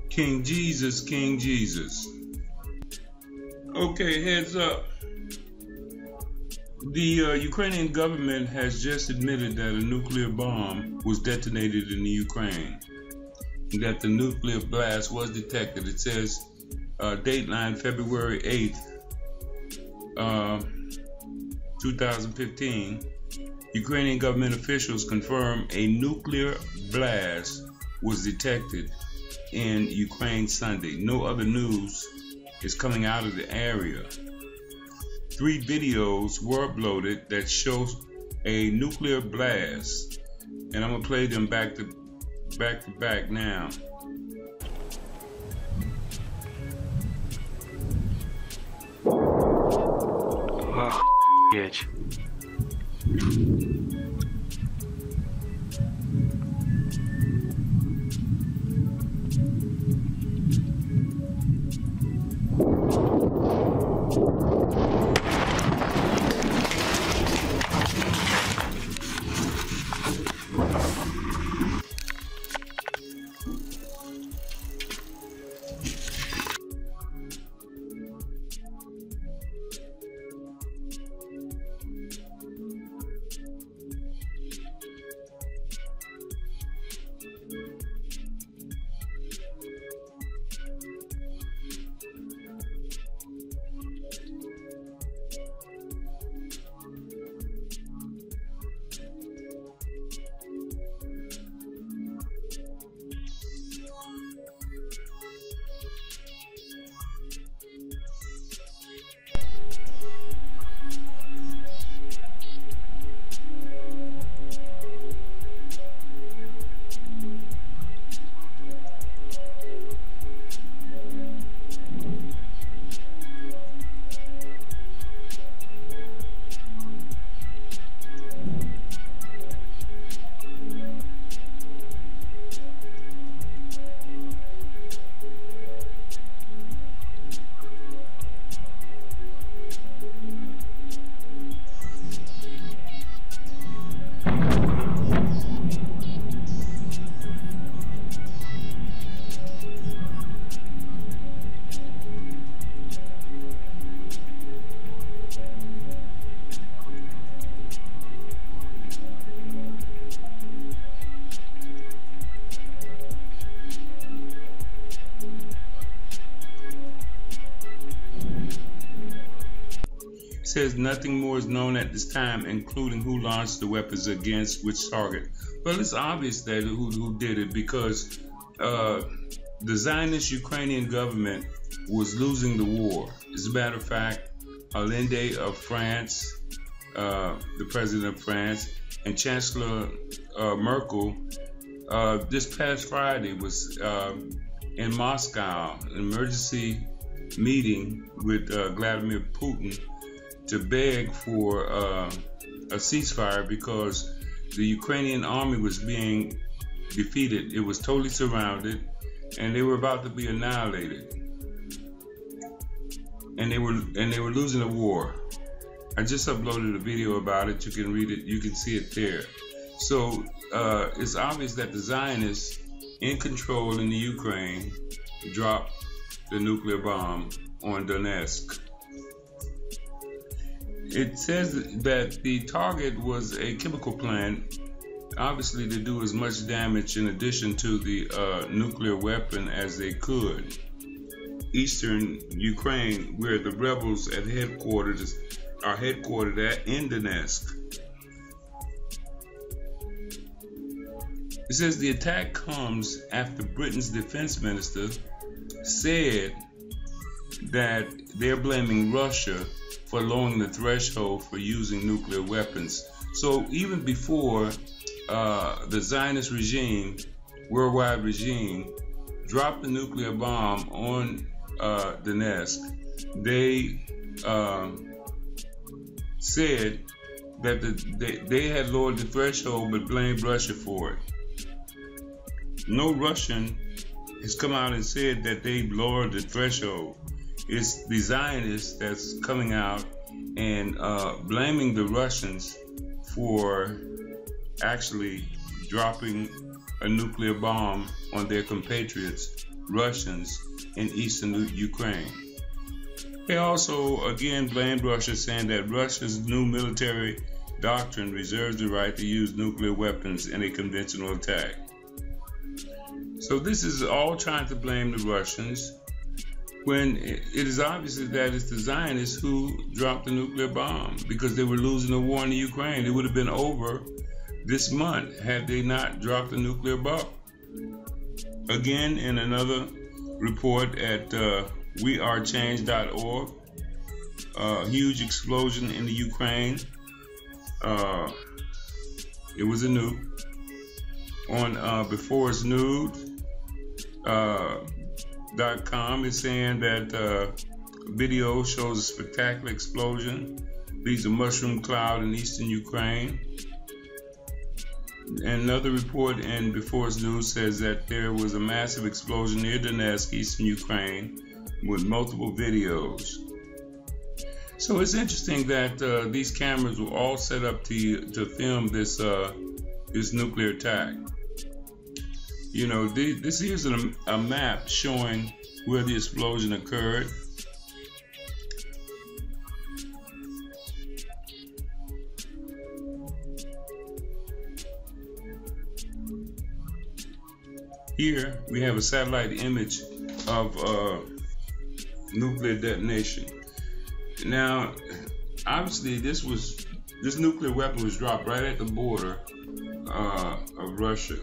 King Jesus, King Jesus. Okay, heads up. The Ukrainian government has just admitted that a nuclear bomb was detonated in the Ukraine, and that the nuclear blast was detected. It says dateline February 8th, 2015. Ukrainian government officials confirm a nuclear blast was detected in Ukraine Sunday. No other news is coming out of the area. 3 videos were uploaded that show a nuclear blast, and I'm gonna play them back to back now. Охуеть. Says nothing more is known at this time, including who launched the weapons against which target. Well, it's obvious that who did it, because the Zionist Ukrainian government was losing the war. As a matter of fact, Hollande of France, the president of France, and Chancellor Merkel, this past Friday was in Moscow, an emergency meeting with Vladimir Putin to beg for a ceasefire, because the Ukrainian army was being defeated. It was totally surrounded, and they were about to be annihilated, and they were losing the war. I just uploaded a video about it. You can read it. You can see it there. So it's obvious that the Zionists in control in the Ukraine dropped the nuclear bomb on Donetsk. It says that the target was a chemical plant, obviously to do as much damage in addition to the nuclear weapon as they could. Eastern Ukraine, where the rebels are headquartered at in Donetsk. It says the attack comes after Britain's defense minister said that they're blaming Russia for lowering the threshold for using nuclear weapons. So even before the Zionist regime, worldwide regime, dropped the nuclear bomb on Donetsk, they said that they had lowered the threshold but blamed Russia for it. No Russian has come out and said that they lowered the threshold. It's the Zionists that's coming out and blaming the Russians for actually dropping a nuclear bomb on their compatriots, Russians, in eastern Ukraine. They also again blamed Russia, saying that Russia's new military doctrine reserves the right to use nuclear weapons in a conventional attack. So this is all trying to blame the Russians, when it is obvious that it's the Zionists who dropped the nuclear bomb, because they were losing the war in the Ukraine. It would have been over this month had they not dropped the nuclear bomb. Again, in another report at wearechange.org, huge explosion in the Ukraine. It was a nuke. On beforeitsnude.com is saying that video shows a spectacular explosion, leaves a mushroom cloud in eastern Ukraine. And another report in Before It's News says that there was a massive explosion near Donetsk, eastern Ukraine, with multiple videos. So it's interesting that these cameras were all set up to film this nuclear attack. You know, this here's a map showing where the explosion occurred. Here we have a satellite image of nuclear detonation. Now, obviously, this nuclear weapon was dropped right at the border of Russia.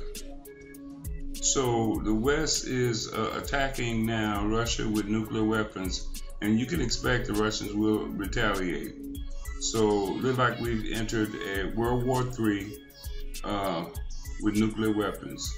So the West is attacking now Russia with nuclear weapons, and you can expect the Russians will retaliate. So it looks like we've entered a World War III with nuclear weapons.